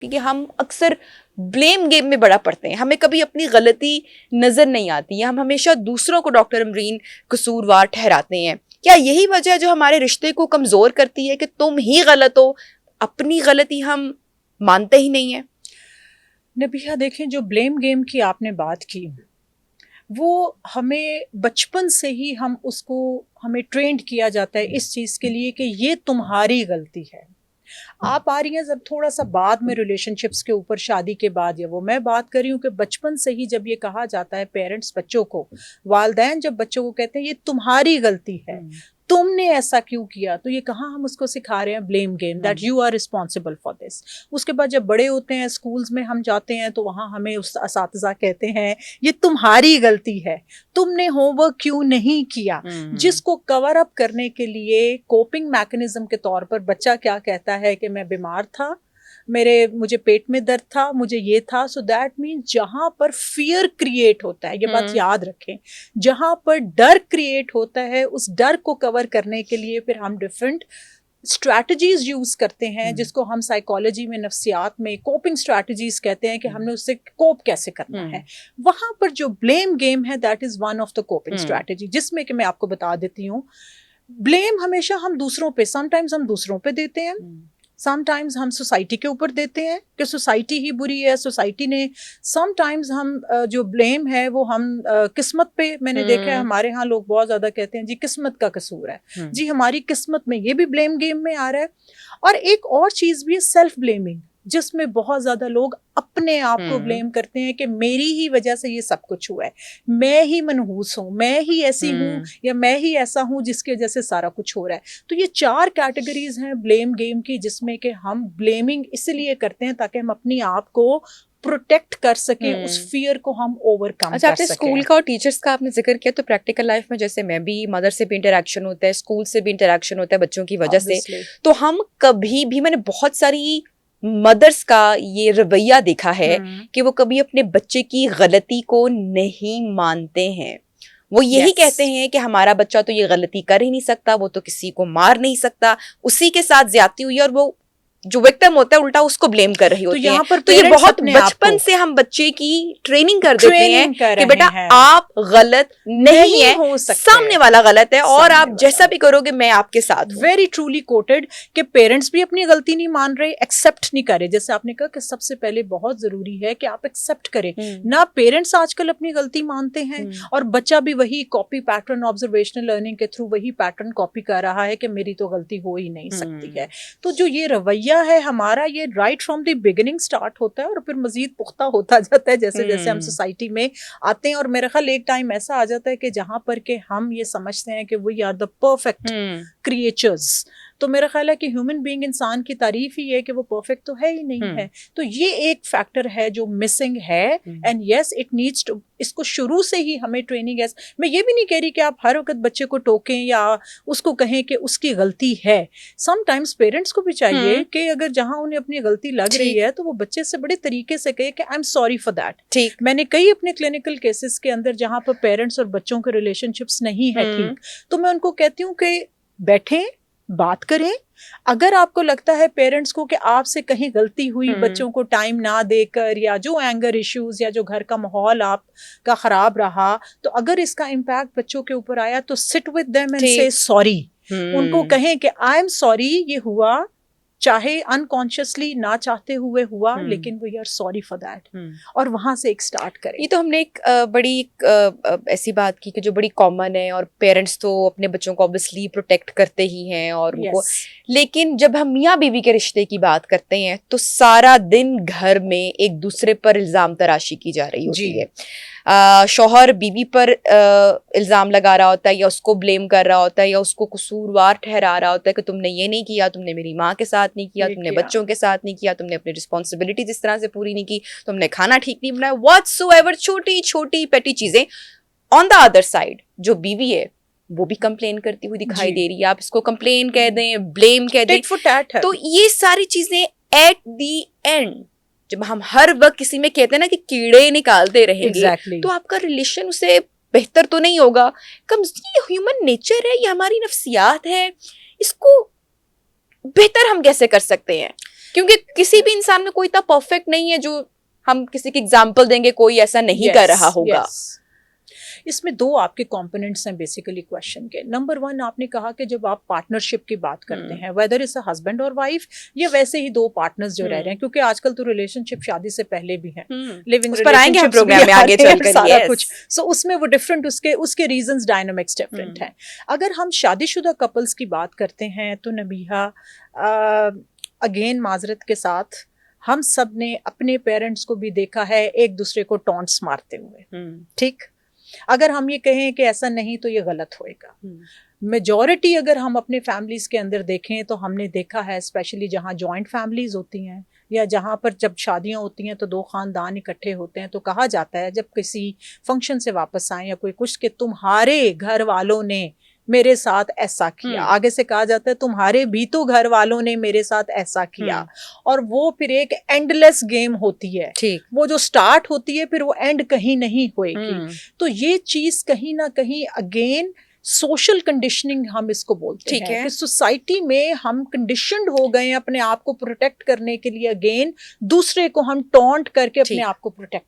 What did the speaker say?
کیونکہ ہم اکثر بلیم گیم میں بڑا پڑتے ہیں, ہمیں کبھی اپنی غلطی نظر نہیں آتی ہے, ہم ہمیشہ دوسروں کو ڈاکٹر امرین قصوروار ٹھہراتے ہیں. کیا یہی وجہ ہے جو ہمارے رشتے کو کمزور کرتی ہے کہ تم ہی غلط ہو, اپنی غلطی ہم مانتے ہی نہیں ہیں؟ نبیہ دیکھیں, جو بلیم گیم کی آپ نے بات کی وہ ہمیں بچپن سے ہی ہمیں ٹرینڈ کیا جاتا ہے اس چیز کے لیے کہ یہ تمہاری غلطی ہے. آپ آ رہی ہیں جب تھوڑا سا بعد میں ریلیشن شپس کے اوپر, شادی کے بعد, یا وہ میں بات کر رہی ہوں کہ بچپن سے ہی جب یہ کہا جاتا ہے پیرنٹس بچوں کو, والدین جب بچوں کو کہتے ہیں یہ تمہاری غلطی ہے, تم نے ایسا کیوں کیا, تو یہ کہاں ہم اس کو سکھا رہے ہیں blame game, that you are responsible for this. اس کے بعد جب بڑے ہوتے ہیں, اسکولز میں ہم جاتے ہیں تو وہاں ہمیں اساتذہ کہتے ہیں یہ تمہاری غلطی ہے, تم نے ہوم ورک کیوں نہیں کیا, جس کو کور اپ کرنے کے لیے کوپنگ میکنزم کے طور پر بچہ کیا کہتا ہے کہ میں بیمار تھا, مجھے پیٹ میں درد تھا, مجھے یہ تھا. سو دیٹ مین جہاں پر فیئر کریٹ ہوتا ہے, یہ بات یاد رکھیں, جہاں پر ڈر کریٹ ہوتا ہے اس ڈر کو کور کرنے کے لیے پھر ہم ڈفرینٹ اسٹریٹجیز یوز کرتے ہیں, جس کو ہم سائیکالوجی میں, نفسیات میں کوپنگ اسٹریٹجیز کہتے ہیں کہ ہم نے اس سے کوپ کیسے کرنا ہے. وہاں پر جو بلیم گیم ہے that is one of the coping strategy, جس میں کہ میں آپ کو بتا دیتی ہوں, بلیم ہمیشہ ہم دوسروں پہ, سم ٹائمز ہم دوسروں پہ دیتے ہیں, سم ٹائمز ہم سوسائٹی کے اوپر دیتے ہیں کہ سوسائٹی ہی بری ہے, سوسائٹی نے. سم ٹائمز ہم جو بلیم ہے وہ ہم قسمت پہ, میں نے دیکھا ہے ہمارے ہاں لوگ بہت زیادہ کہتے ہیں جی قسمت کا قصور ہے, جی ہماری قسمت میں, یہ بھی بلیم گیم میں آ رہا ہے. اور ایک اور چیز بھی ہے سیلف بلیمنگ, جس میں بہت زیادہ لوگ اپنے آپ کو بلیم کرتے ہیں کہ میری ہی وجہ سے یہ سب کچھ ہوا ہے, میں ہی منحوس ہوں, میں ہی ایسی ہوں, یا میں ہی ایسا ہوں جس کی وجہ سے سارا کچھ ہو رہا ہے. تو یہ 4 کیٹیگریز ہیں بلیم گیم کی, جس میں کہ ہم بلیمنگ اس لیے کرتے ہیں تاکہ ہم اپنی آپ کو پروٹیکٹ کر سکیں, اس فیئر کو ہم اوور کم کر سکیں. اچھا, آپ نے اسکول کا اور ٹیچرس کا آپ نے ذکر کیا, تو پریکٹیکل لائف میں جیسے میں بھی, مدر سے بھی انٹریکشن ہوتا ہے, اسکول سے بھی انٹریکشن ہوتا ہے بچوں کی وجہ سے, تو ہم کبھی بھی, میں نے بہت ساری مدرس کا یہ رویہ دیکھا ہے کہ وہ کبھی اپنے بچے کی غلطی کو نہیں مانتے ہیں. وہ یہی کہتے ہیں کہ ہمارا بچہ تو یہ غلطی کر ہی نہیں سکتا, وہ تو کسی کو مار نہیں سکتا, اسی کے ساتھ زیادتی ہوئی, اور وہ جو وکٹم ہوتا ہے الٹا اس کو بلیم کر رہی ہوتی ہیں. تو یہ بہت بچپن سے ہم بچے کی ٹریننگ کر دیتے ہیں کہ بیٹا آپ غلط نہیں ہیں, سامنے والا غلط ہے, اور آپ جیسا بھی کرو گے میں آپ کے ساتھ ہوں. ویری ٹرولی کوٹڈ کہ پیرنٹس بھی اپنی غلطی نہیں مان رہے, ایکسپٹ نہیں کر رہے. جیسے آپ نے کہا کہ سب سے پہلے بہت ضروری ہے کہ آپ ایکسپٹ کریں. نہ پیرنٹس آج کل اپنی غلطی مانتے ہیں, اور بچہ بھی وہی کاپی پیٹرن, آبزرویشنل لرننگ کے تھرو وہی پیٹرن کاپی کر رہا ہے کہ میری تو غلطی ہو ہی نہیں سکتی ہے. تو جو یہ رویہ ہے ہمارا, یہ right from the beginning start ہوتا ہے, اور پھر مزید پختہ ہوتا جاتا ہے جیسے جیسے ہم سوسائٹی میں آتے ہیں. اور میرا خیال ایک ٹائم ایسا آ جاتا ہے کہ جہاں پر کہ ہم یہ سمجھتے ہیں کہ we are the perfect creatures. تو میرا خیال ہے کہ ہیومن بینگ, انسان کی تعریف ہی ہے کہ وہ پرفیکٹ تو ہے ہی نہیں ہے. تو یہ ایک فیکٹر ہے جو مسنگ ہے, and yes it needs to, اس کو شروع سے ہی ہمیں ٹریننگ ہے. میں یہ بھی نہیں کہہ رہی کہ آپ ہر وقت بچے کو ٹوکیں یا اس کو کہیں کہ اس کی غلطی ہے. سم ٹائمز پیرنٹس کو بھی چاہیے کہ اگر جہاں انہیں اپنی غلطی لگ رہی ہے تو وہ بچے سے بڑے طریقے سے کہے کہ I am sorry for that. میں نے کئی اپنے کلینکل کیسز کے اندر جہاں پر پیرنٹس اور بچوں کے ریلیشن شپس نہیں ہے ٹھیک, تو میں ان کو کہتی ہوں کہ بیٹھیں, بات کریں. اگر آپ کو لگتا ہے پیرنٹس کو کہ آپ سے کہیں غلطی ہوئی, بچوں کو ٹائم نہ دے کر, یا جو اینگر ایشوز, یا جو گھر کا ماحول آپ کا خراب رہا, تو اگر اس کا امپیکٹ بچوں کے اوپر آیا تو سٹ ود دیم اینڈ سے سوری. ان کو کہیں کہ آئی ایم سوری, یہ ہوا, چاہے انکانشیسلی نہ چاہتے ہوئے ہوا, لیکن we are sorry for that, اور وہاں سے ایک سٹارٹ کریں. یہ تو ہم نے ایک بڑی ایسی بات کی کہ جو بڑی کامن ہے, اور پیرنٹس تو اپنے بچوں کو obviously پروٹیکٹ کرتے ہی ہیں, اور ان کو, لیکن جب ہم میاں بیوی کے رشتے کی بات کرتے ہیں تو سارا دن گھر میں ایک دوسرے پر الزام تراشی کی جا رہی ہوتی ہے. شوہر بیوی پر الزام لگا رہا ہوتا ہے, یا اس کو بلیم کر رہا ہوتا ہے, یا اس کو قصوروار ٹھہرا رہا ہوتا ہے کہ تم نے یہ نہیں کیا, تم نے میری ماں کے ساتھ نہیں کیا, تم نے بچوں کے ساتھ نہیں کیا, تم نے اپنی رسپانسبلٹیز اس طرح سے پوری نہیں کی, تم نے کھانا ٹھیک نہیں بنایا, واٹس ایور, چھوٹی چھوٹی پیٹی چیزیں. آن دا ادر سائڈ جو بیوی ہے وہ بھی کمپلین کرتی ہوئی دکھائی دے رہی ہے. آپ اس کو کمپلین کہہ دیں, بلیم کہہ دیں, تو یہ ساری چیزیں ایٹ دی اینڈ جب ہم ہر وقت کسی میں کہتے ہیں نا کہ کیڑے نکالتے رہیں گے, تو آپ کا ریلیشن اسے بہتر تو نہیں ہوگا. یہ ہیومن نیچر ہے, یہ ہماری نفسیات ہے, اس کو بہتر ہم کیسے کر سکتے ہیں؟ کیونکہ کسی بھی انسان میں کوئی اتنا پرفیکٹ نہیں ہے جو ہم کسی کی ایگزامپل دیں گے کوئی ایسا نہیں کر رہا ہوگا. اس میں دو آپ کے کمپوننٹس ہیں بیسیکلی کوشچن کے. نمبر ون, آپ نے کہا کہ جب آپ پارٹنرشپ کی بات کرتے ہیں, ویدر از اے ہسبینڈ اور وائف یا ویسے ہی دو پارٹنرز جو رہ رہے ہیں, کیونکہ آج کل تو ریلیشن شپ شادی سے پہلے بھی ہیں, لیونگ ریلیشن شپ سارا کچھ, سو اس میں وہ ڈفرنٹ اس کے ریزنز ڈائنامکس ڈفرنٹ ہیں. اگر ہم شادی شدہ کپلز کی بات کرتے ہیں تو نبیہا اگین معذرت کے ساتھ ہم سب نے اپنے پیرنٹس کو بھی دیکھا ہے ایک دوسرے کو ٹونٹس مارتے ہوئے. ٹھیک, اگر ہم یہ کہیں کہ ایسا نہیں تو یہ غلط ہوئے گا. میجورٹی اگر ہم اپنے فیملیز کے اندر دیکھیں تو ہم نے دیکھا ہے اسپیشلی جہاں جوائنٹ فیملیز ہوتی ہیں یا جہاں پر جب شادیاں ہوتی ہیں تو دو خاندان اکٹھے ہوتے ہیں تو کہا جاتا ہے جب کسی فنکشن سے واپس آئیں یا کوئی کچھ کہ تمہارے گھر والوں نے میرے ساتھ ایسا کیا, آگے سے کہا جاتا ہے تمہارے بھی تو گھر والوں نے میرے ساتھ ایسا کیا, اور وہ پھر ایک اینڈ لیس گیم ہوتی ہے. وہ جو سٹارٹ ہوتی ہے پھر وہ اینڈ کہیں نہیں ہوئے گی. تو یہ چیز کہیں نہ کہیں اگین سوشل کنڈیشننگ ہم اس کو بولتے ہیں کہ سوسائٹی میں ہم کنڈیشنڈ ہو گئے ہیں اپنے آپ کو پروٹیکٹ کرنے کے لیے, اگین دوسرے کو ہم ٹونٹ کر کے اپنے آپ کو پروٹیکٹ